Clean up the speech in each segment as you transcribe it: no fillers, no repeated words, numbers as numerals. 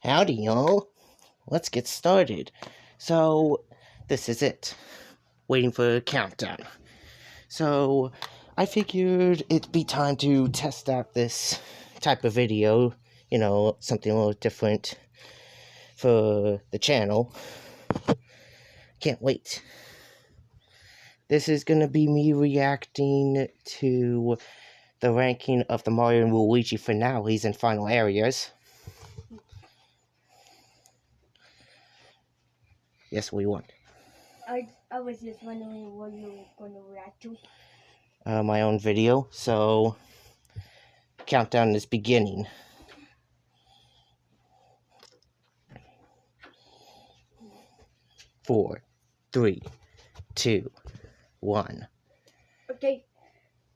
Howdy, y'all. Let's get started. So, this is it. Waiting for a countdown. So, I figured it'd be time to test out this type of video. You know, something a little different for the channel. Can't wait. This is gonna be me reacting to the ranking of the Mario and Luigi finales and final areas. Yes, we want. I was just wondering what you were going to react to. My own video, so countdown is beginning. 4, 3, 2, 1. Okay.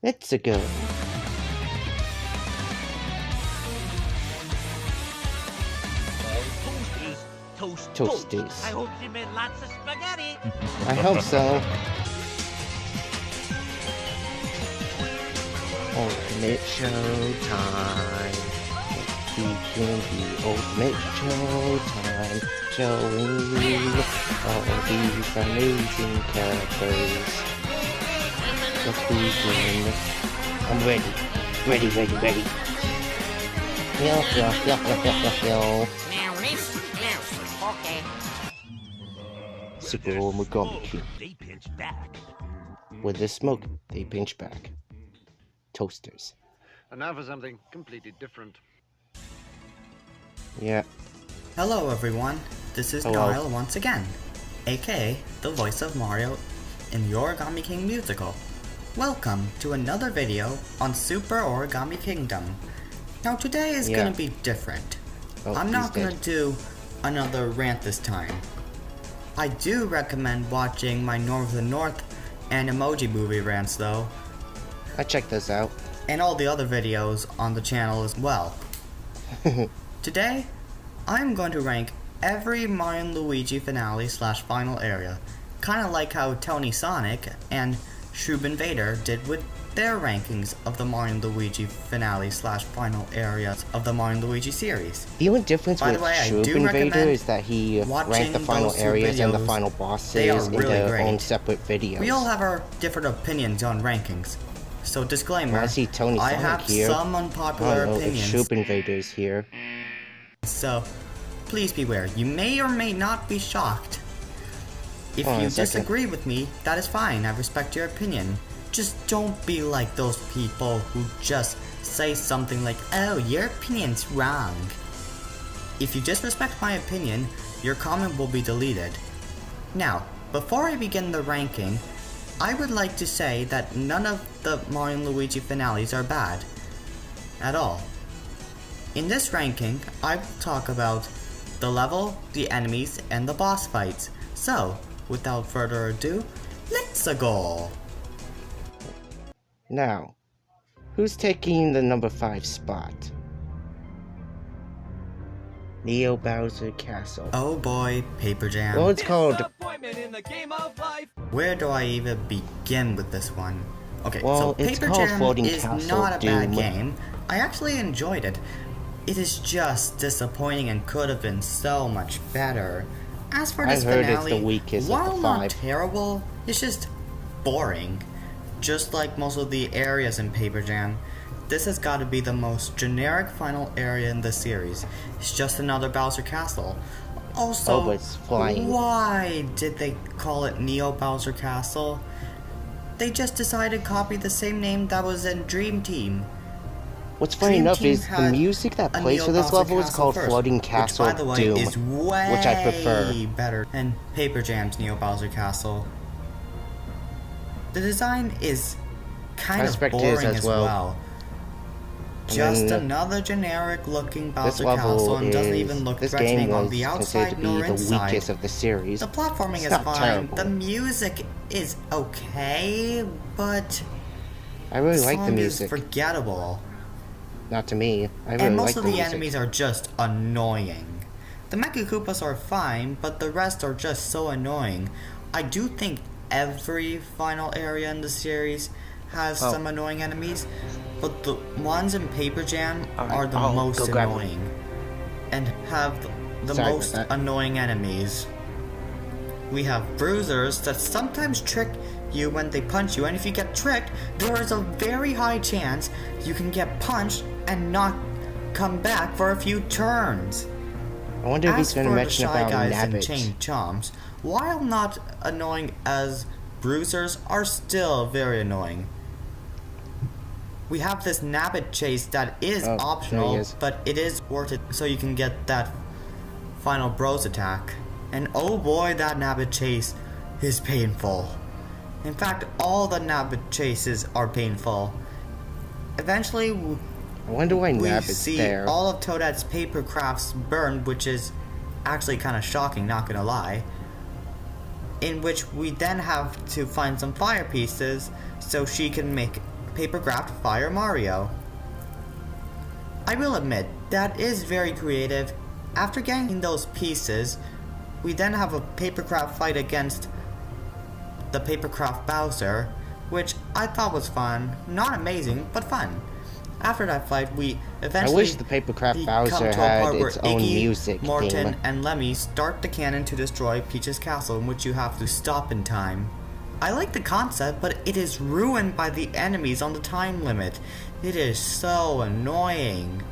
Let's go. Toasties. I hope she made lots of spaghetti. I hope so. Ultimate showtime. Begin the ultimate showtime. Showing you all these amazing characters. Let's begin. I'm ready. Ready. Yo. Okay. Super Omegami King. They pinch back. With the smoke, they pinch back. Toasters. And now for something completely different. Yeah. Hello everyone, this is Hello. Kyle once again, aka the voice of Mario in the Origami King musical. Welcome to another video on Super Origami Kingdom. Now today is gonna be different. Oh, I'm not he's gonna dead. do another rant this time. I do recommend watching my North of the North and Emoji Movie rants though, I checked those out. and all the other videos on the channel as well. Today, I'm going to rank every Mario and Luigi finale / final area, kinda like how Tony Sonic and Shroob Invader did with their rankings of the Mario and Luigi finale / final areas of the Mario and Luigi series. The only difference By with the way, I Shroob do Invader recommend is that he watching ranked the final those two areas and the videos. final They bosses are in really their great. own separate videos. We all have our different opinions on rankings. So disclaimer, Well, I see Tony I Sonic have here. some I unpopular don't know if opinions. Shroob Invader's here. So, please beware. You may or may not be shocked. If Hold on you a second. disagree with me, that is fine. I respect your opinion. Just don't be like those people who just say something like, "Oh, your opinion's wrong." If you disrespect my opinion, your comment will be deleted. Now, before I begin the ranking, I would like to say that none of the Mario and Luigi finales are bad. At all. In this ranking, I will talk about the level, the enemies, and the boss fights. So, without further ado, let's go! Now, who's taking the number 5 spot? Neo Bowser Castle. Oh boy, Paper Jam. Well, it's called... Where do I even begin with this one? Okay, Well, so it's Paper called Jam Floating is Castle not a bad Doom. game. I actually enjoyed it. It is just disappointing and could have been so much better. As for this I've heard finale, it's the weakest of while the not 5. terrible, it's just boring. Just like most of the areas in Paper Jam, this has got to be the most generic final area in the series. It's just another Bowser Castle. Also, but it's flying. why did they call it Neo Bowser Castle? They just decided to copy the same name that was in Dream Team. What's funny Dream enough Team is the had music that a plays Neo for this Bowser level is Castle called first, Floating Castle which, by the way, Doom, is way which I prefer. better than Paper Jam's Neo Bowser Castle. The design is kind I of respect his boring as as well. well. And Just then, another generic looking This Bowser level Castle and doesn't is... even look This game threatening on was the considered outside to nor be the inside. weakest of the series. The platforming It's is not fine, terrible. the music is okay, but I really the like the song music. is forgettable. Not to me. I really And like most the of the music. enemies are just annoying. The Mecha Koopas are fine, but the rest are just so annoying. I do think every final area in the series has some annoying enemies, but the ones in Paper Jam are the most go grab one. annoying. and have the Sorry most about that. annoying enemies. We have bruisers that sometimes trick you when they punch you, and if you get tricked, there is a very high chance you can get punched and not come back for a few turns. I wonder if he's going to mention Shy about Guys and Nabbit. Chain Chomps, while not annoying as bruisers, are still very annoying. We have this Nabbit chase that is Oh, there he optional, is. but it is worth it so you can get that final bros attack. And oh boy, that Nabbit chase is painful. In fact, all the Nabbit chases are painful. Eventually, I wonder why we Nabbit's see there. all of Toadette's paper crafts burned, which is actually kind of shocking, not gonna lie. In which we then have to find some fire pieces so she can make paper craft Fire Mario. I will admit, that is very creative. After getting those pieces, we then have a papercraft fight against the papercraft Bowser, which I thought was fun. Not amazing, but fun. After that fight, we eventually I wish the Papercraft Bowser come to a had part where its own Iggy, music Morton, theme. and Lemmy start the cannon to destroy Peach's castle, in which you have to stop in time. I like the concept, but it is ruined by the enemies on the time limit. It is so annoying.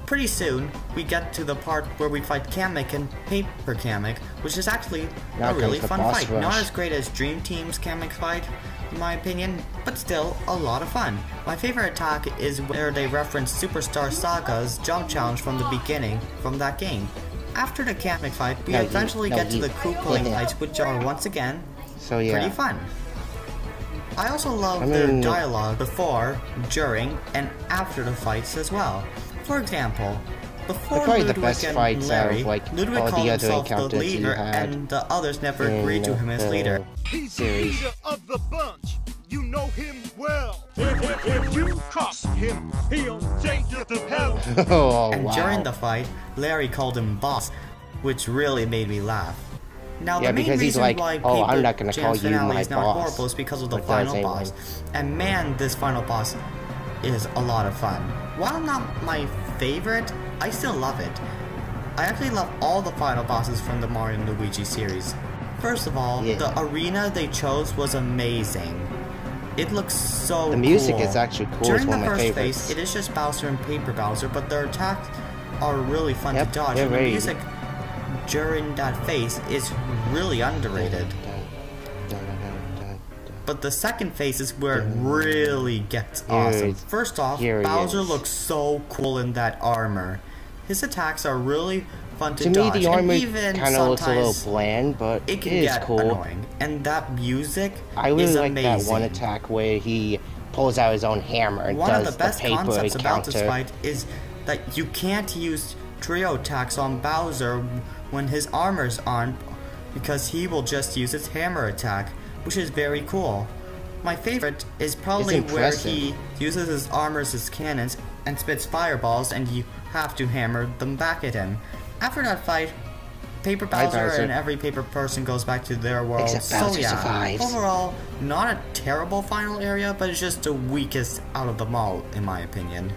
Pretty soon, we get to the part where we fight Kamek and Paper Kamek, which is actually Now a really comes the fun boss fight. Not rush. as great as Dream Team's Kamek fight, in my opinion, but still a lot of fun. My favorite attack is where they reference Superstar Saga's jump challenge from the beginning from that game. After the Kamek fight, we eventually get to the Koopaling fights, which are once again So yeah. pretty fun. I also love I their mean- dialogue before, during, and after the fights as well. For example, before Probably the Ludwig best and fights out of, Larry, like, Ludwig all the called other himself the encounters you leader, had and the others never in agreed to him as the leader. He's series. the leader of the bunch. You know him well. If you cross him, he'll take you to hell. Oh, And wow. during the fight, Larry called him boss, which really made me laugh. Now, Yeah, the main because he's reason like, why "Oh, I'm Paper not gonna call Jam's you finale my is not boss," horrible is because of the but final does boss. anyway. And man, this final boss is a lot of fun. While not my favorite, I still love it. I actually love all the final bosses from the Mario and Luigi series. First of all, Yeah. the arena they chose was amazing. It looks so The music cool. is actually cool. During It's one the of my first favorites. phase, it is just Bowser and Paper Bowser, but their attacks are really fun Yep, to dodge. they're And the very- music during that phase is really underrated. But the second phase is where it really gets awesome. is- First off, here he Bowser is. looks so cool in that armor. His attacks are really fun to To me, dodge. the and armor even kind of looks a little sometimes bland, but it can it is get cool. annoying. And that music I really is like amazing. that one attack where he pulls out his own hammer and One of does the best paper concepts about this counter. fight is that you can't use trio attacks on Bowser when his armor's on, because he will just use his hammer attack, which is very cool. My favorite is probably It's where impressive. he uses his armor as his cannons and spits fireballs, and you have to hammer them back at him. After that fight, Paper Bye, Bowser Bowser. and every paper person goes back to their world. Except So Bowser yeah, survives. overall, not a terrible final area, but it's just the weakest out of them all, in my opinion.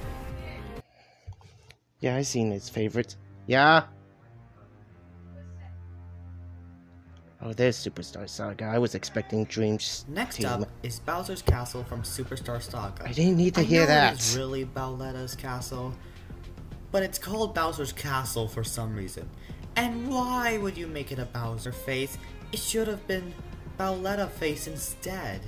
Yeah, I've seen his favorites. Yeah. Oh, there's Superstar Saga. I was expecting Dream's Next team. up is Bowser's Castle from Superstar Saga. I didn't need to hear know that. It is really Bowletta's castle, but it's called Bowser's Castle for some reason. And why would you make it a Bowser face? It should have been Bowletta face instead.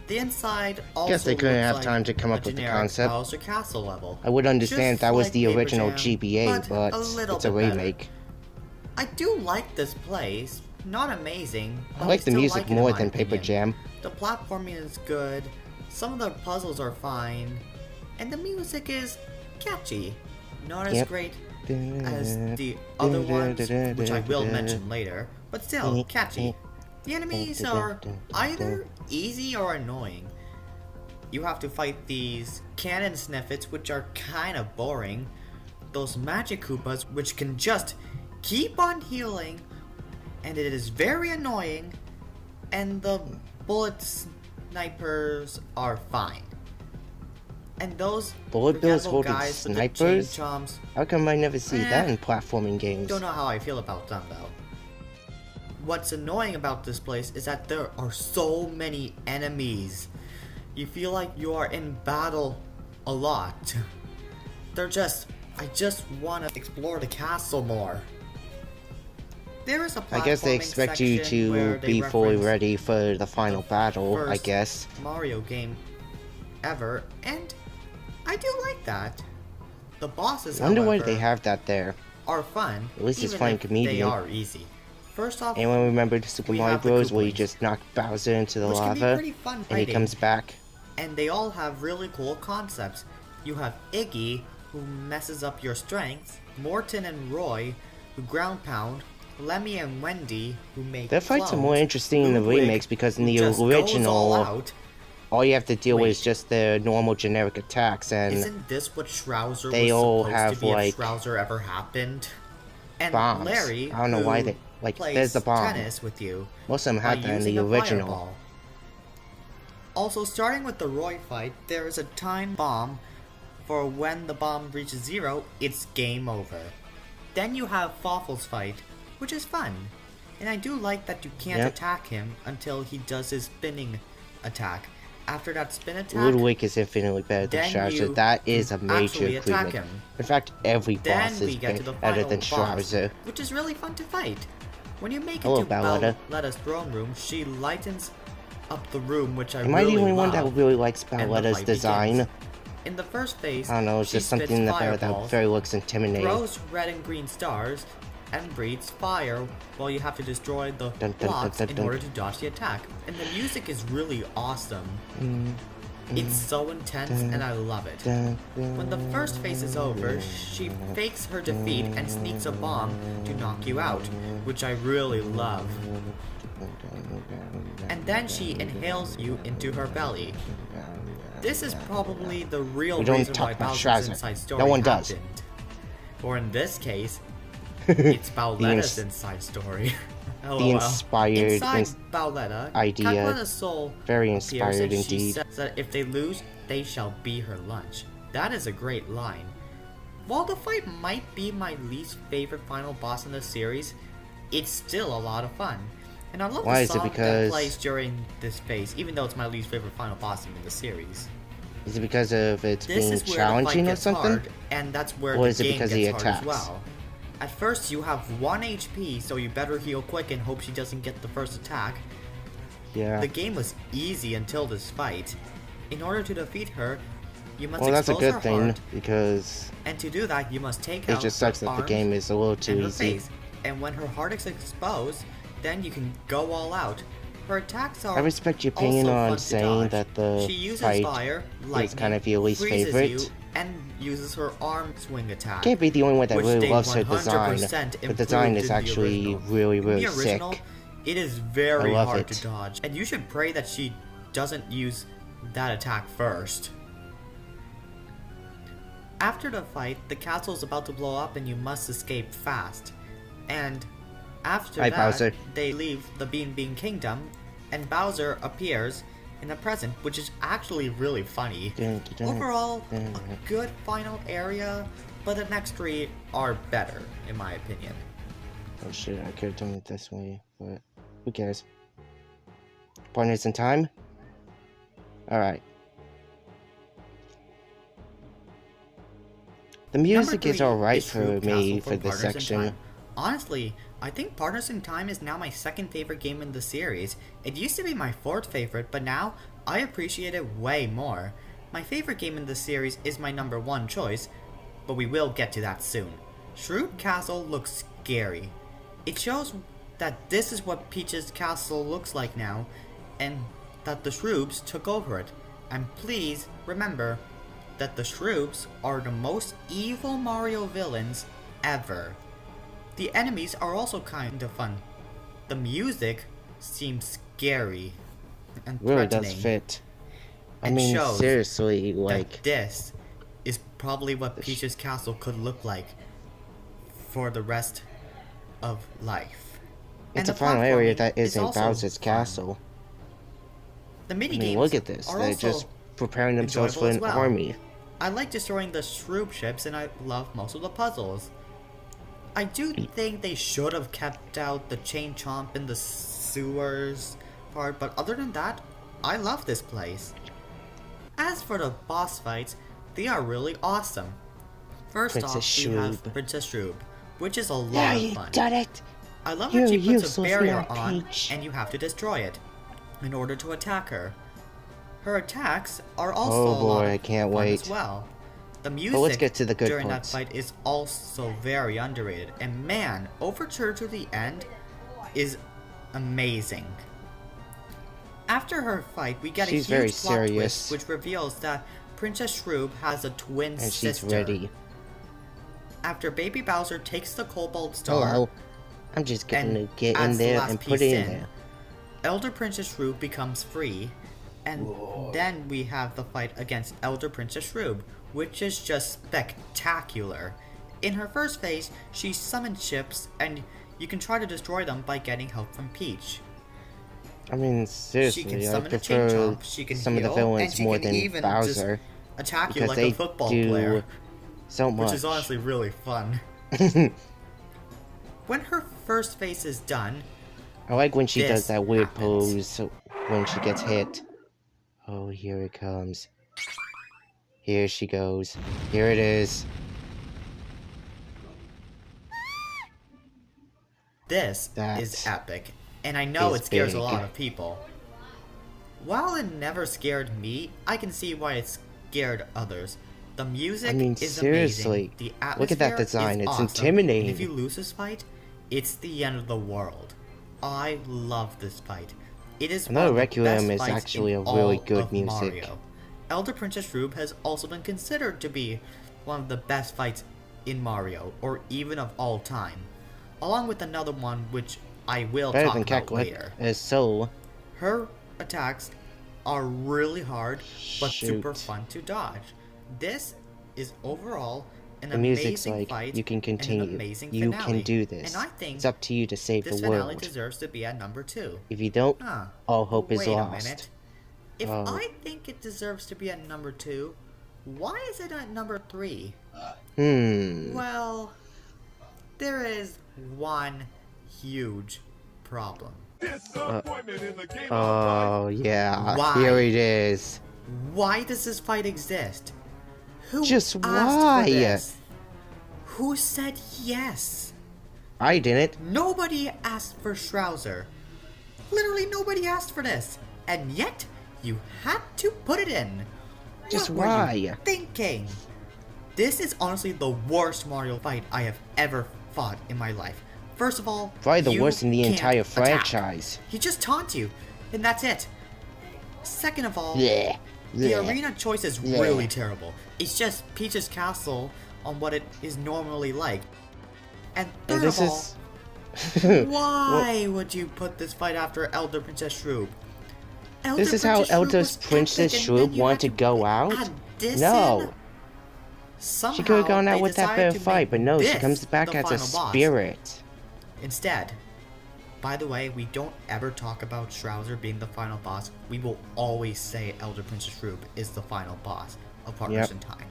The inside also Guess they couldn't looks have like time to come a up with the generic concept. Bowser Castle level. I would understand if Just that was like the Paper original Jam, GBA, but a little it's a bit better. remake. I do like this place. Not amazing. I but like the still music like it in more my than Paper opinion. Jam. The platforming is good. Some of the puzzles are fine. And the music is catchy. Not as Yep. great as the other ones, which I will mention later, but still catchy. The enemies are either easy or annoying. You have to fight these cannon sniffets, which are kind of boring. Those magic Koopas, which can just keep on healing, and it is very annoying. And the bullet snipers are fine. And those bullet bills forgettable holding guys with the chain snipers? chomps, How come I never see that in platforming games? don't know how I feel about them though. What's annoying about this place is that there are so many enemies. You feel like you are in battle a lot. I just want to explore the castle more. There is a I guess they platforming expect you section where to they be fully reference ready for the final battle, I first guess. Mario game ever, and I do like that. The bosses, I wonder why however, they have that there. are fun. At least it's even fun if comedian. They are easy. First off, Anyone remember the Super we Mario have the Bros. Where you Kooplies, just knock Bowser into the which can be lava pretty fun and he fighting, comes back? and they all have really cool concepts. You have Iggy, who messes up your strength, Morton and Roy, who ground pound, Lemmy and Wendy, who make Their fights are clones, more interesting in the Ludwig, remakes because in who the just goes original, all out. all you have to deal with is Wait. just the normal generic attacks, and Isn't this what Schrouzer they was all supposed have, to be like, if Schrouzer ever happened? And bombs. Larry, I don't know why who they like. plays There's the bomb. tennis with you, Most of them had that in using the a original. fireball. Also, starting with the Roy fight, there is a time bomb for when the bomb reaches 0, it's game over. Then you have Fawful's fight, which is fun. And I do like that you can't Yep. attack him until he does his spinning attack. After that spin attack, Ludwig is infinitely better than then Schrouzer. you That is a can major actually attack improvement. him. In fact, every then boss we is get to the better final than boss, Schrouzer. which is really fun to fight. When you make it Hello, to Balletta. Balletta's throne room, she lightens up the room, which I Am really I the only one love, that really likes and the Balletta's fight design? begins. In the first phase, I don't know, it's she just something spits about that fireballs, very looks intimidating. throws red and green stars, and breathes fire while you have to destroy the Dun, dun, blocks dun, dun, in dun. order to dodge the attack. And the music is really awesome. It's so intense and I love it. When the first phase is over, she fakes her defeat and sneaks a bomb to knock you out, which I really love. And then she inhales you into her belly. This is probably the real We don't reason talk why about Bowser's Schrouzer. inside story No one does. happened. Or in this case, it's Balletta's ins- inside story. LOL. the inspired Inside Balletta, idea. Capuletta's soul Very appears inspired and she indeed. says that if they lose, they shall be her lunch. That is a great line. While the fight might be my least favorite final boss in the series, it's still a lot of fun. And I love Why the is it song that because- plays during this phase, even though it's my least favorite final boss in the series. Is it because of it This being is where the fight challenging or gets something? hard, and that's where Or the is it game because gets he hard attacks? as well. At first, you have 1 HP, so you better heal quick and hope she doesn't get the first attack. Yeah. The game was easy until this fight. In order to defeat her, you must Well, that's a expose good her thing heart, because and to do that, you must take it out just sucks her that the arms game is a little and too her easy. face. And when her heart is exposed, then you can go all out. Her attacks are I respect your opinion also on fun to saying dodge. that the She uses fight fire, lightning, kind of your least freezes favorite. you, and uses her arm swing attack. Can't be the only one that which really they loves her design. 100% The design improved is in the actually original. really, In really the original, sick. it is very I love hard it. to dodge, and you should pray that she doesn't use that attack first. After the fight, the castle is about to blow up and you must escape fast. And after Hi, that, Bowser. they leave the Bean Bean Kingdom, and Bowser appears in a present, which is actually really funny. Overall, a good final area, but the next 3 are better, in my opinion. Oh shit, I could have done it this way, but who cares? Partners in time? Alright. The music is Number 3 alright is for Shroob me Castle for from this Partners in section. Time. Honestly, I think Partners in Time is now my second favorite game in the series. It used to be my 4th favorite, but now I appreciate it way more. My favorite game in the series is my number 1 choice, but we will get to that soon. Shroob Castle looks scary. It shows that this is what Peach's castle looks like now, and that the Shroobs took over it. And please remember that the Shroobs are the most evil Mario villains ever. The enemies are also kind of fun. The music seems scary and Really threatening. does fit. I and mean, shows seriously, that like, this is probably what Peach's castle could look like for the rest of life. it's And a the final area platforming that is isn't also Bowser's fun. castle. The I mini mean, games look at this. are They're also just preparing themselves for enjoyable an as well. army. I like destroying the Shroob ships and I love most of the puzzles. I do think they should have kept out the chain chomp in the sewers part, but other than that, I love this place. As for the boss fights, they are really awesome. First off, we have Princess Shroob, which is a lot of fun. Done it! I love when she puts a barrier little on peach. and you have to destroy it in order to attack her. Her attacks are also a lot I can't fun wait. as well. The music But let's get to the good during parts. that fight is also very underrated, and man, Overture to the end is amazing. After her fight, we get She's a very huge plot serious. twist, which reveals that Princess Shroob has a twin And sister. she's ready. After Baby Bowser takes the Cobalt Star, Hello. I'm just gonna and get in adds the there last and put piece it in in, there. Elder Princess Shroob becomes free, and then we have the fight against Elder Princess Shroob, which is just spectacular. In her first phase, she summons ships, and you can try to destroy them by getting help from Peach. I mean, She can seriously, I summon a chain prefer chomp, she can some of heal, the villains and she more can than even Bowser. just attack you Because like they a football do player, so much. which is honestly really fun. When her first phase is done, I like when she does this that weird happens. pose when she gets hit. Oh, here it comes. Here she goes. Here it is. this That is epic, and I know is it scares a big. lot of people. While it never scared me, I can see why it scared others. The music I mean, is seriously, amazing. The look at that atmosphere design, is it's awesome. intimidating. And if you lose this fight, it's the end of the world. I love this fight. It is Another one of the Requiem best is fights actually in a really all good of music. Mario. Elder Princess Shroob has also been considered to be one of the best fights in Mario, or even of all time. Along with another one which I will Better talk than about Cacklet later. is Soul. Her attacks are really hard, but super Shoot. fun to dodge. This is overall an The music's amazing like, fight you can and an continue. amazing You finale. can do this. And I think It's up to you to save this the finale world. deserves to be at number 2. If you don't, Huh. all hope is Wait a lost. minute. If Oh. I think it deserves to be at number 2, why is it at number 3? Well, there is one huge problem. Disappointment in the game of Oh, yeah. Why? Here it is. Why does this fight exist? Who Just asked why? for this? Who said yes? I didn't. Nobody asked for Shroozer. Literally nobody asked for this. And yet, you had to put it in. Just What were you why? thinking? This is honestly the worst Mario fight I have ever fought in my life. First of all, Probably the you worst in the can't entire attack. franchise. He just taunts you, and that's it. Second of all, Blech. the Blech. arena choice is Blech. really terrible. It's just Peach's castle on what it is normally like. And And third this of all, is... why would you put this fight after Elder Princess Shroob? This is how Elder Princess Shroob wanted to go out? No. Somehow, She could have gone out they with that decided fair to fight, make but no, she this comes back the as a final boss. spirit. Instead, by the way, we don't ever talk about Shroozer being the final boss. We will always say Elder Princess Shroob is the final boss of Partners Yep. in Time.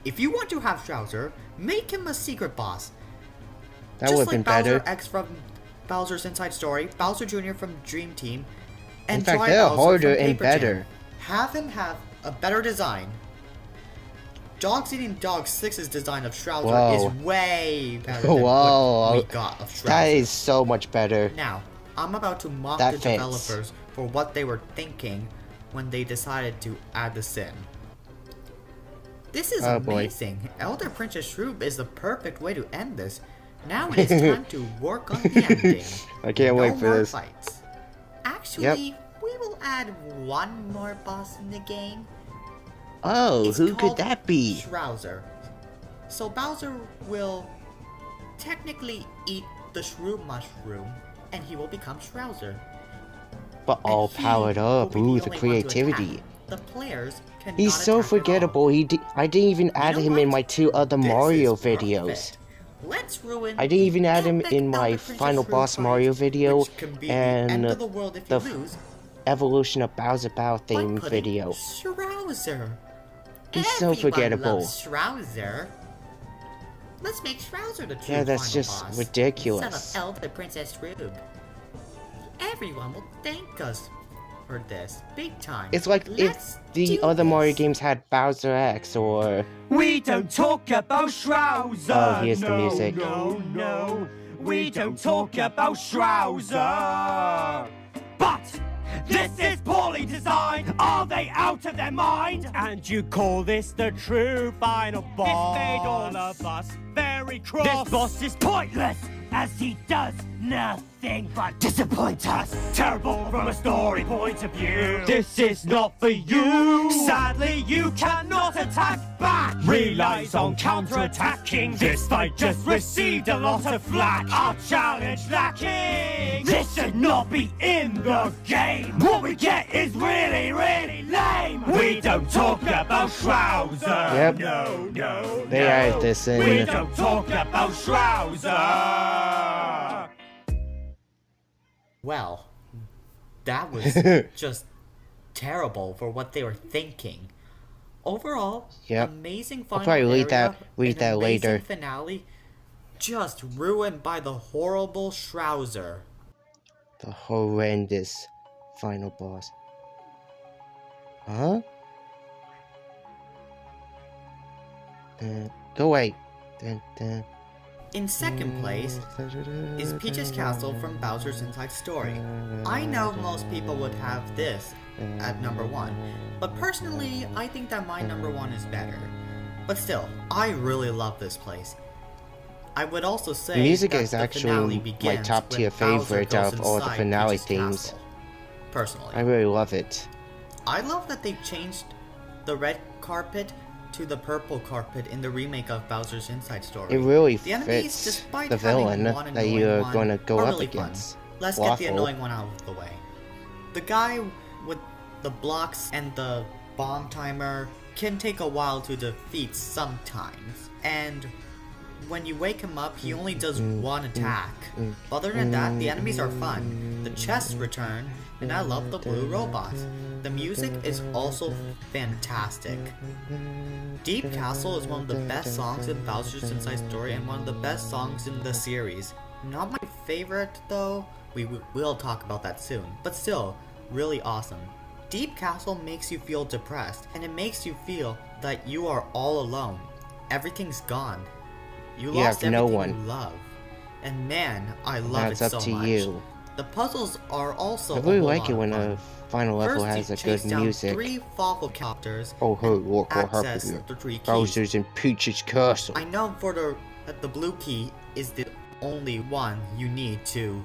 If you want to have Shroozer, make him a secret boss. That Just would have like been Bowser better. X from Bowser's Inside Story, Bowser Jr. from Dream Team, and In fact, Dry they're Bowser harder from and Paper Jam. better. Have him have a better design. Dogs Eating Dog 6's design of Shroozer Whoa. is way better than Whoa. what we got of Shroozer. That is so much better. Now, I'm about to mock That the fits. developers for what they were thinking when they decided to add this in. This is Oh, boy. amazing. Elder Princess Shroob is the perfect way to end this. Now it is time to work on the ending. I can't No wait for more this. fights. Actually, we will add one more boss in the game. Oh, It's who could called that be? Shroozer. So Bowser will technically eat the Shroob mushroom, and he will become Shroozer. But all And he powered will up. be Ooh, only the one to creativity. attack. The players cannot He's so attack at all. forgettable. I didn't even add know him in what? my 2 other This Mario is perfect. videos. Let's ruin I didn't even add him epic in my Elder Princess final Shroob boss fight, Mario video which can be the end and of the world if the you lose, Evolution of Bowser Bow by theme putting video. Shroozer. He's so forgettable. Loves Shrouzer. Let's make Shrouzer the true Yeah, that's final just boss. ridiculous. Instead of Elder Princess Shroob. Everyone will thank us for this. Big time. It's like Let's if the do other Mario this. games had Bowser X or... We don't talk about Shrouzer. Oh, here's the music. No, we don't talk about Shrouzer. But this is poorly designed. Are they out of their mind? And you call this the true final boss? This made all of us very cross. This boss is pointless, as he does nothing but disappoint us. Terrible from a story point of view. This is not for you. Sadly, you cannot attack back. Relies on counter-attacking. This fight just received a lot of flack. Our challenge lacking. This should not be in the game. What we get is really, really lame. We don't talk about Shrouzer. Yep. No. They added this in. We don't talk about Shrouzer. Well, that was just terrible for what they were thinking. Overall, Yep. amazing I'll final probably read area, that an amazing later. finale, just ruined by the horrible Shrouzer. The horrendous final boss. Huh? Go away. Dun, dun. In second place is Peach's Castle from Bowser's Inside Story. I know most people would have this at number 1, but personally, I think that my number 1 is better. But still, I really love this place. I would also say The music that is the actually finale my begins top tier when Bowser favorite goes of all the inside finale Peach's themes. castle. Personally, I really love it. I love that they've changed the red carpet to the purple carpet in the remake of Bowser's Inside Story. It really The enemies, fits despite the having villain one that annoying you're one, going to go are up really fun. against. Let's get the Waffle. annoying one out of the way. The guy with the blocks and the bomb timer can take a while to defeat sometimes. And when you wake him up, he only does one attack. Other than that, the enemies are fun. The chests return, and I love the blue robots. The music is also fantastic. Deep Castle is one of the best songs in Bowser's Inside Story and one of the best songs in the series. Not my favorite though, we'll talk about that soon, but still, really awesome. Deep Castle makes you feel depressed, and it makes you feel that you are all alone. Everything's gone. You lost have no everything one. you love. And man, I love Now it it's up so to much. you. The puzzles are also I a really whole like lot it of when fun. a final level First, has you a chase good down music. 3 Fawful Copters Oh, hey, and look what access happened the 3 keys. Bowser's in Peach's Castle. I know that the blue key is the only one you need to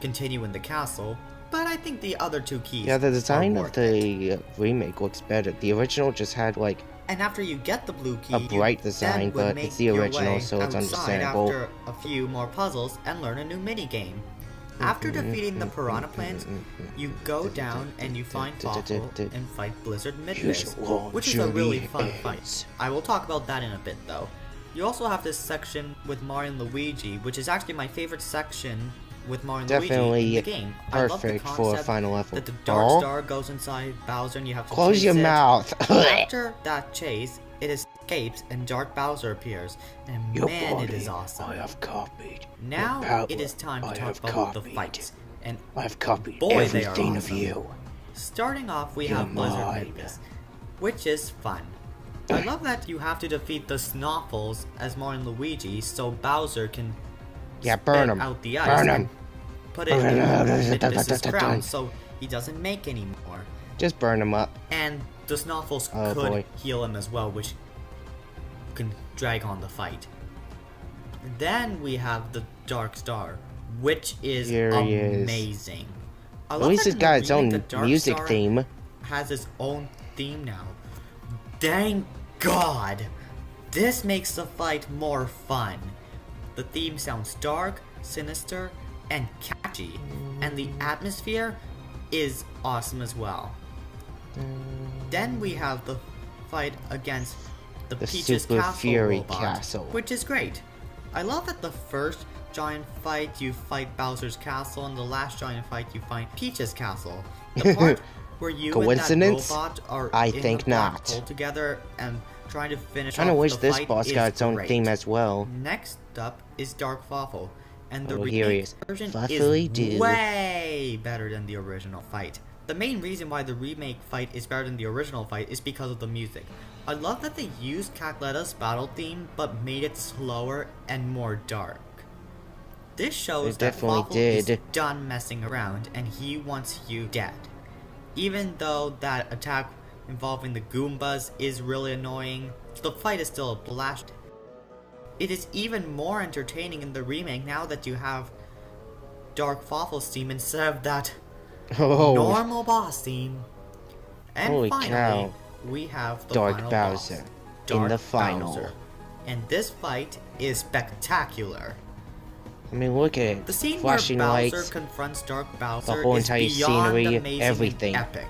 continue in the castle, but I think the other 2 keys Yeah, the design are of the remake looks better. The original just had like And after you get the blue key, a bright design, you then would but make it's the your original, way so it's outside understandable. after a few more puzzles and learn a new minigame. After defeating the Piranha Plants, you go down and you find Fawful and fight Blizzard Midwest, which is a really fun fight. I will talk about that in a bit though. You also have this section with Mario and Luigi, which is actually my favorite section with Mario and Luigi in the game. I love the Perfect for a concept final level. that the Dark Star goes inside Bowser and you have to Close chase your it. mouth. After that chase, it escapes and Dark Bowser appears, and man, it is awesome. I have copied. Now Your it is power time to I talk have about the copied. fights, and I have copied boy, they are everything of awesome. you. Starting off, we You're have Blizzard mine. Midwest, which is fun. I love that you have to defeat the Snoffles as Mario and Luigi, so Bowser can Yeah, spit burn 'em. out the ice Burn 'em. and put it in Midwest's crown, so he doesn't make any more. Just burn them up. And the Snoffles Oh, could boy. heal him as well, which can drag on the fight. Then we have the Dark Star, which is Here he is. amazing. I At love least that it's in got the its remake, own the Dark music Star theme. has its own theme now. Thank God! This makes the fight more fun. The theme sounds dark, sinister, and catchy, and the atmosphere is awesome as well. Then we have the fight against the Peach's Super Castle Fury robot, Castle. which is great. I love that the first giant fight you fight Bowser's Castle, and the last giant fight you fight Peach's Castle. The part where you Coincidence? and that robot are I in think the black not. hole together and trying to finish Kinda off wish the this fight boss is got its own great. theme as well. Next up is Dark Fawful, and the Oh, here he remake is. version Fluffily is do. way better than the original fight. The main reason why the remake fight is better than the original fight is because of the music. I love that they used Cackleta's battle theme, but made it slower and more dark. This shows They that definitely Fawful is did. done messing around, and he wants you dead. Even though that attack involving the Goombas is really annoying, the fight is still a blast. It is even more entertaining in the remake now that you have Dark Fawful's theme instead of that Oh, normal boss theme. And holy finally, cow. we have the Dark final Bowser boss, in Dark the final. Bowser. And this fight is spectacular. I mean, look at it. The scene Flashing where Bowser lights. confronts Dark Bowser whole is entire beyond scenery, amazing everything. and epic.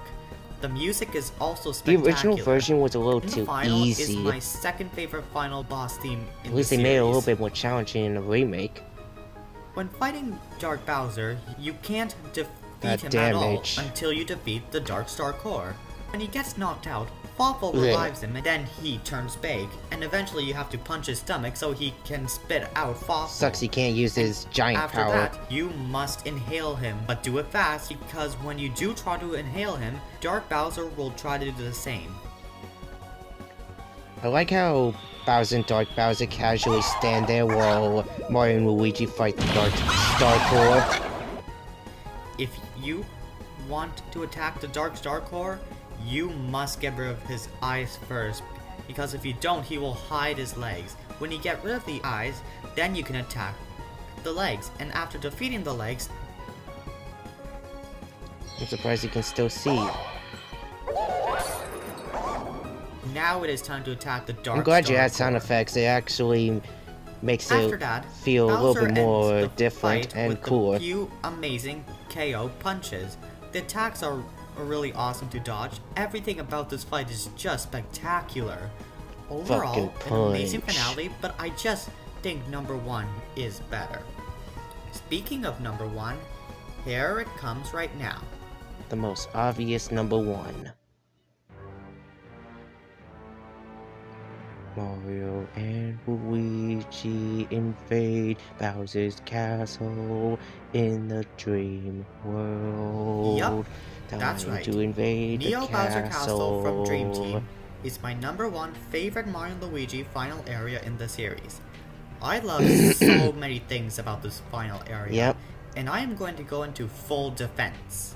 The music is also The spectacular. original version was a little And the too final is easy. my second favorite final boss theme in At least the they made it a little series. bit more challenging in the remake. When fighting Dark Bowser, you can't defeat That him damage. at all until you defeat the Dark Star Core. When he gets knocked out, Fawful Yeah. revives him and then he turns big, and eventually you have to punch his stomach so he can spit out Fawful. Sucks he can't use his giant After power. that, you must inhale him, but do it fast because when you do try to inhale him, Dark Bowser will try to do the same. I like how Bowser and Dark Bowser casually stand there while Mario and Luigi fight the Dark Star Core. If you want to attack the Dark Star Core, you must get rid of his eyes first, because if you don't, he will hide his legs. When you get rid of the eyes, then you can attack the legs, and after defeating the legs, I'm surprised you can still see. now it is time to attack the Dark I'm glad Star you add sound Core. effects. It actually makes After it that, feel a little Bowser bit ends more the different fight and with cooler. a few amazing KO punches. The attacks are really awesome to dodge. Everything about this fight is just spectacular. Overall, Fucking an amazing punch. finale, but I just think number 1 is better. Speaking of number 1, here it comes right now. The most obvious number one. Mario and Luigi invade Bowser's castle in the dream world. Yup, that's Time right. to invade Neo the Bowser Castle from Dream castle. Team is my number 1 favorite Mario and Luigi final area in the series. I love so many things about this final area, Yep. and I am going to go into full defense.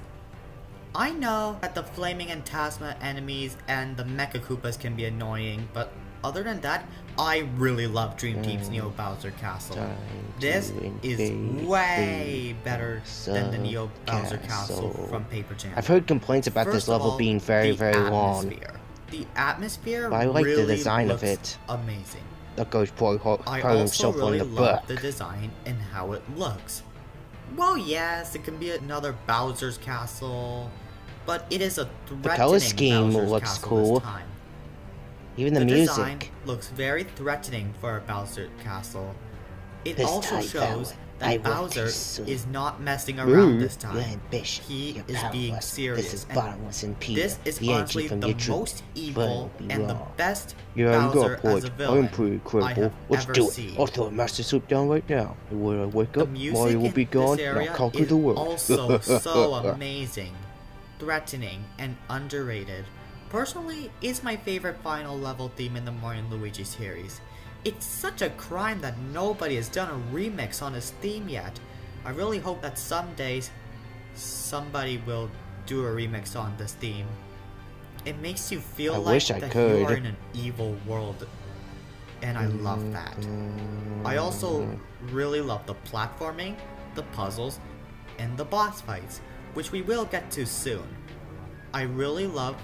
I know that the Flaming and Tasma enemies and the Mecha Koopas can be annoying, but other than that, I really love Dream Team's Neo Bowser Castle. Time This to is invade way better than the Neo Bowser Castle. Castle from Paper Jam. I've heard complaints about this First of level all, being very, the very long. atmosphere. The atmosphere But I like the really design of looks it. amazing. That goes poor I hurt also himself really on the love back. the design and how it looks. Well, yes, it can be another Bowser's Castle, but it is a threatening color scheme Bowser's looks Castle cool. this time. Even the design music. looks very threatening for a Bowser Castle. It This also time, shows I that will Bowser pursue. is not messing Rude, around this you're time. ambitious, He you're is being powerless. serious. This is and bottomless and Peter. this is the honestly entry from the your truth. most evil But and the wrong. best Yeah, you Bowser got as a point. villain I'm pretty I incredible. have Let's ever do it. seen. I'll throw a master soup down right now. And when I wake The up, music Mario will in be gone, this and area I'll conquer is the world. also so amazing, threatening, and underrated. Personally, it's my favorite final level theme in the Mario and Luigi series. It's such a crime that nobody has done a remix on this theme yet. I really hope that someday somebody will do a remix on this theme. It makes you feel I like wish I that could. you are in an evil world, and I love that. I also really love the platforming, the puzzles, and the boss fights, which we will get to soon. I really love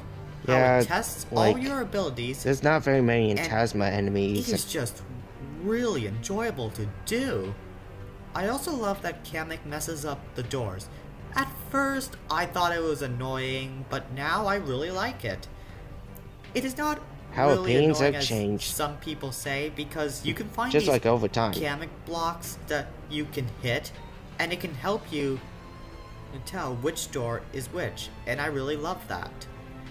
how Yeah, it tests like, all your abilities. There's not very many And Intasma It enemies. is just really enjoyable to do. I also love that Kamek messes up the doors. At first, I thought it was annoying, but now I really like it. It is not How really opinions annoying have as changed. some people say, because you can find Just these like over time. Kamek blocks that you can hit, and it can help you tell which door is which, and I really love that.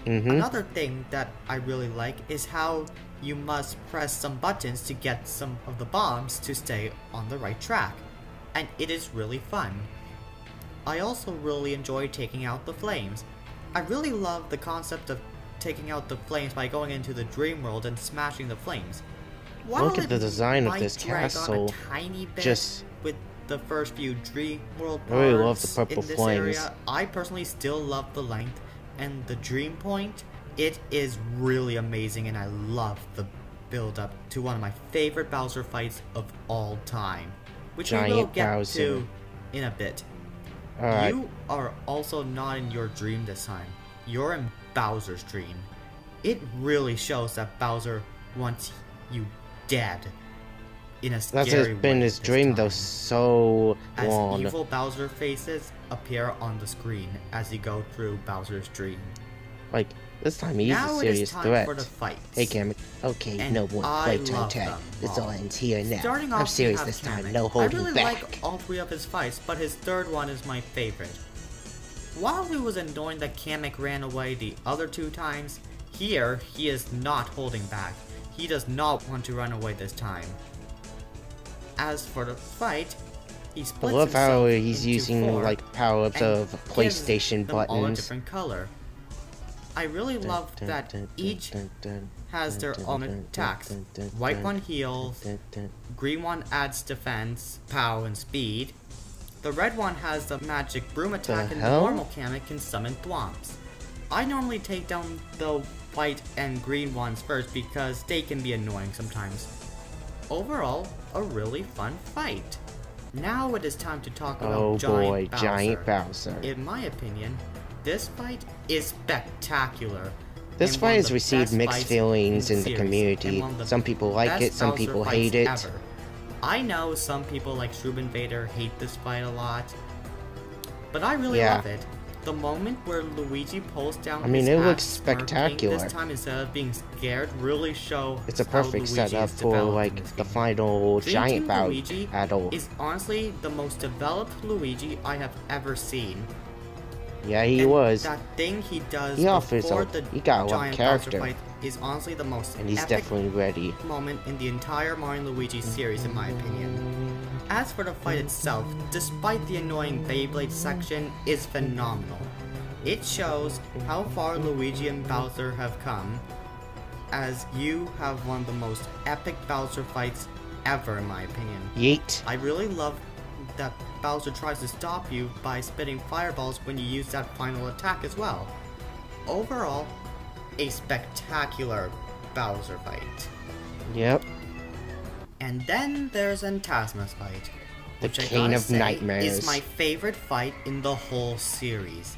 Mm-hmm. Another thing that I really like is how you must press some buttons to get some of the bombs to stay on the right track, and it is really fun. I also really enjoy taking out the flames. I really love the concept of taking out the flames by going into the dream world and smashing the flames. Look at the design of might this drag on a castle. tiny bit Just with the first few dream world I really love parts the purple in this flames. area, I personally still love the length and the dream point. It is really amazing, and I love the build up to one of my favorite Bowser fights of all time, which we will Giant get Bowser. to in a bit. Alright. You are also not in your dream this time. You're in Bowser's dream. It really shows that Bowser wants you dead in a scary That's way been his this dream though time. so As long. evil Bowser faces appear on the screen as you go through Bowser's dream. Like, this time he's Now a it is serious time threat. for the fights. Hey, Cameron. Okay, And no more I playtime love tag. them This all. all ends here now. Starting I'm off, serious we have this time. Kamek. No I holding really back. like all three of his fights, but his third one is my favorite. While it was annoying that Kamek ran away the other two times, here he is not holding back. He does not want to run away this time. As for the fight, he I splits love how himself he's into using four like power-ups and of gives PlayStation them all a buttons. different color. I really love that each has their own attacks. White one heals, green one adds defense, power, and speed. The red one has the magic broom attack, and the hell? normal Kamek can summon thwomps. I normally take down the white and green ones first because they can be annoying sometimes. Overall, a really fun fight. Now it is time to talk about Oh boy, Giant Bowser. Giant Bowser. In my opinion, this fight is spectacular. This and fight one of has the received best mixed fights feelings in the series, community. and one of the Some people like best it, some Bowser people fights hate it. ever. I know some people like Shroob Invader hate this fight a lot, but I really Yeah. love it. The moment where Luigi pulls down I mean, his it hat, looks smirking spectacular. this time instead of being scared really show It's a how perfect Luigi setup is for developed in like this the game. final Dream giant Team bout Luigi battle. is honestly the most developed Luigi I have ever seen. Yeah, he And was. that thing he does He offers before a- the he got a lot of giant character. Bowser fight is honestly the most And he's epic definitely ready. moment in the entire Mario and Luigi series in my opinion. As for the fight itself, despite the annoying Beyblade section, is phenomenal. It shows how far Luigi and Bowser have come, as you have one of the most epic Bowser fights ever in my opinion. Yeet. I really love that Bowser tries to stop you by spitting fireballs when you use that final attack as well. Overall, a spectacular Bowser fight. Yep. And then there's Phantasma's fight, The which I King gotta of say Nightmares. is my favorite fight in the whole series.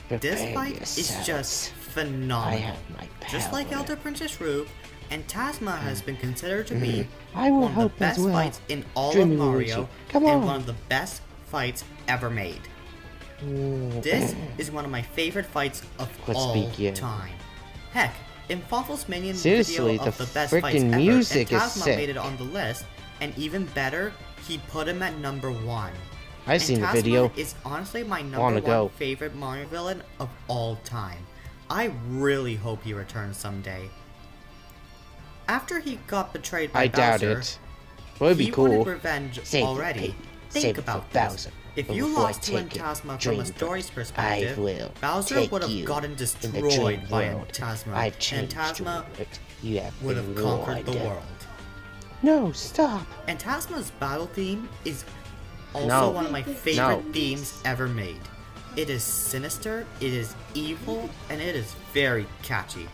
This Prepare fight is yourselves. just I phenomenal. have my power. Just like Elder Princess Shroob, Phantasma has been considered to be I will one of the help as best well. fights in all Dreamy of Mario, Luigi. Come and on. one of the best fights ever made. This is one of my favorite fights of Let's all begin. time. Heck, in Fawful's Minion Seriously, video of the the best fights frickin' ever, music is Phantasma sick. made it on the list, and even better, he put him at number 1. I've seen the Phantasma video. is honestly my Long number ago. one favorite Mario villain of all time. I really hope he returns someday. After he got betrayed by I doubt Bowser, it. But it'd be he cool. wanted revenge Save it, already. Pete. Think Save it about for this. Bowser. If But you before I lost to take it, Phantasma from a dream story's first. perspective, I will Bowser take would have you gotten in the destroyed dream by world. Phantasma. I've changed Phantasma you, but you have would been have conquered the warned. world. No, stop. Phantasma's battle theme is also No. one of my favorite No. themes ever made. It is sinister, it is evil, and it is very catchy.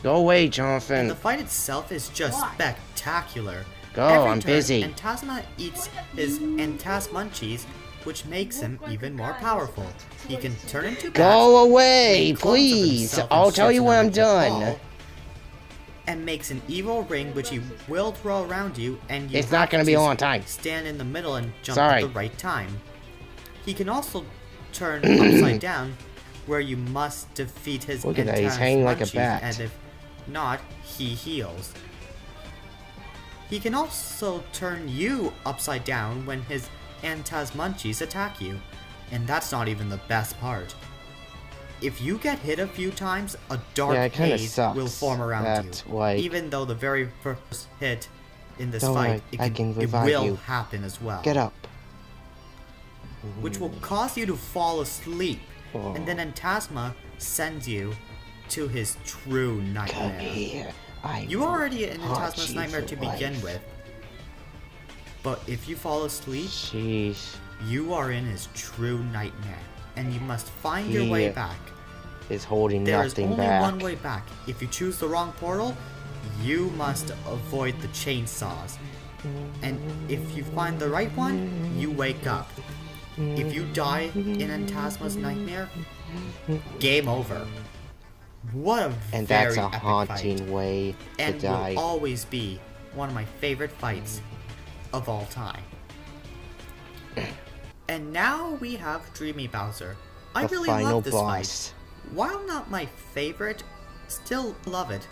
Go away, And Jonathan. the fight itself is just Why? spectacular. Go, Every I'm turn, busy. Phantasma eats his Munchies, which makes him even more powerful. He can turn into bats, Go away, make clones of please. himself I'll and tell shoots you an when I'm electric done. ball, and makes an evil ring which he will throw around you, and you It's not have gonna be to on time. stand in the middle and jump Sorry. at the right time. He can also turn upside down, where you must defeat his Look at that, he's Phantasma hanging like a Munchies, bat. and if not, he heals. He can also turn you upside down when his Munchies attack you. And that's not even the best part. If you get hit a few times, a dark Yeah, it kinda haze sucks will form around that, you. like- Even though the very first hit in this Don't fight, worry, I can it revive will you. happen as well. Get up. Which will cause you to fall asleep. Oh. And then Antasma sends you to his true Come nightmare. here. You are already in haunt Antasma's you nightmare for to begin life. with. But if you fall asleep, Sheesh. you are in his true nightmare. And you must find your way He back. is holding There is nothing only back. one way back. If you choose the wrong portal, you must avoid the chainsaws. And if you find the right one, you wake up. If you die in Antasma's nightmare, game over. What a And very that's a epic haunting fight. way to And die. will always be one of my favorite fights of all time. And now we have Dreamy Bowser. I The really final love this boss. fight. While not my favorite, still love it.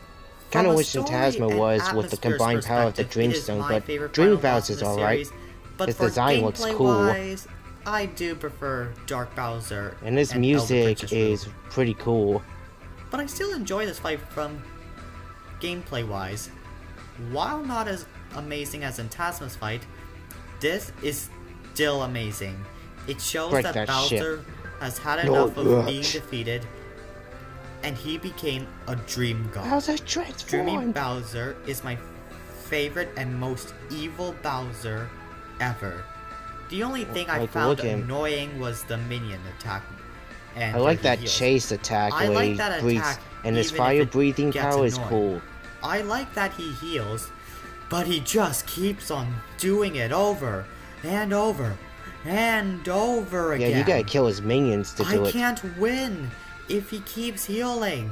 Kinda From a wish story Phantasma and was with the atmosphere's combined power of the perspective, it is Dreamstone, my but favorite Dreamy final boss in Bowser's the alright. series, But His for design looks gameplay cool. wise, I do prefer Dark Bowser And his Elder music Princess is Shroob. pretty cool. But I still enjoy this fight from gameplay wise. While not as amazing as Phantasma's fight, this is still amazing. It shows Break that that Bowser has had No, enough of ugh. being defeated, and he became a dream god. Bowser Dreamy transformed! Bowser is my favorite and most evil Bowser ever. The only thing I Like, found look at him. annoying was the minion attack. And I like he that heals. chase attack I where like he that breathes, attack, and his even if fire it breathing gets power is annoying. cool. I like that he heals, but he just keeps on doing it over and over and over Yeah, again. you gotta kill his minions to do I it. can't win if he keeps healing.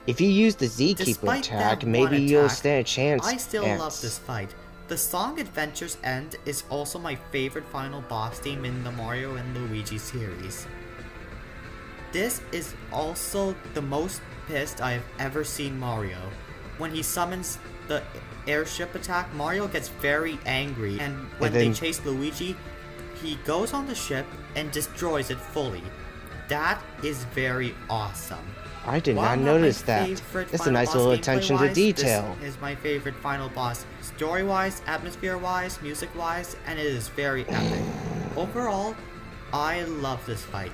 If you use the Z-Keeper Despite attack, that maybe one you'll attack, stand a chance. I still Ants. love this fight. The song Adventure's End is also my favorite final boss theme in the Mario and Luigi series. This is also the most pissed I have ever seen Mario. When he summons the airship attack, Mario gets very angry, and when then- they chase Luigi, he goes on the ship and destroys it fully. That is very awesome. I did While not my notice that. favorite That's a final nice boss little gameplay attention to wise, detail. This is my favorite final boss, story-wise, atmosphere-wise, music-wise, and it is very epic. Overall, I love this fight.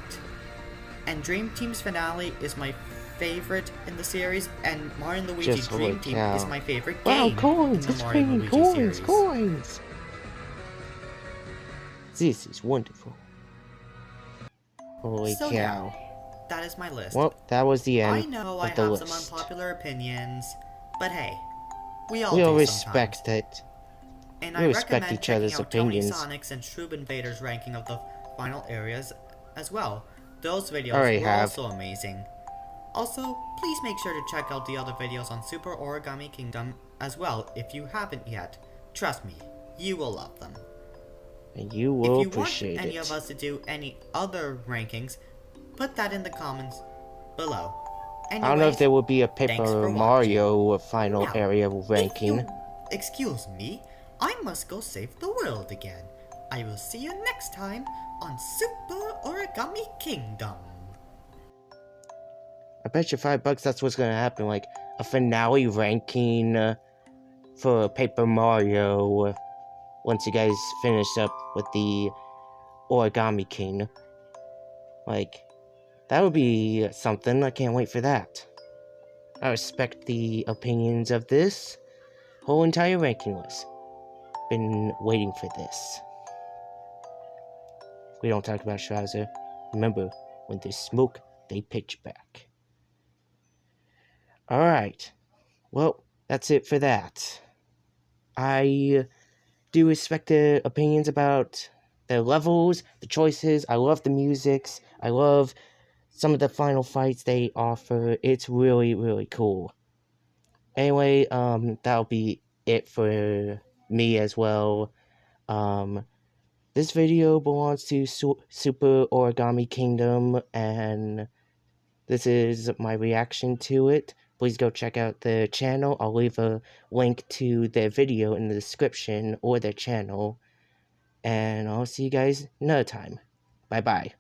And Dream Team's finale is my favorite in the series, and Mario and Luigi Just Dream holy Team cow. is my favorite Wow, game coins! in the It's Mario and raining Luigi coins! series. Coins! This is wonderful. Holy So cow. yeah, that is my list. Well, that was the I end know of I the have list. some unpopular opinions, but hey, we all We all do respect sometimes. it. And We I respect recommend each checking other's out Tony opinions. Sonic's and Shroob Invader's ranking of the final areas as well. Those videos Already were have. also amazing. Also, please make sure to check out the other videos on Super Origami Kingdom as well if you haven't yet. Trust me, you will love them. And you will If you appreciate want any it. of us to do any other rankings, put that in the comments below. I don't know if there will be a thanks Paper for Mario final Now, area if ranking. you excuse me, I must go save the world again. I will see you next time on Super Origami Kingdom. I bet you $5 that's what's gonna happen, like a finale ranking for Paper Mario once you guys finish up with the Origami King. Like, that would be something. I can't wait for that. I respect the opinions of this whole entire ranking list. Been waiting for this. We don't talk about Shrouzer. Remember, when there's smoke, they pitch back. Alright. Well, that's it for that. I do respect the opinions about the levels, the choices. I love the musics. I love some of the final fights they offer. It's really, really cool. Anyway, that'll be it for me as well. This video belongs to Super Origami Kingdom, and this is my reaction to it. Please go check out their channel. I'll leave a link to their video in the description or their channel. And I'll see you guys another time. Bye-bye.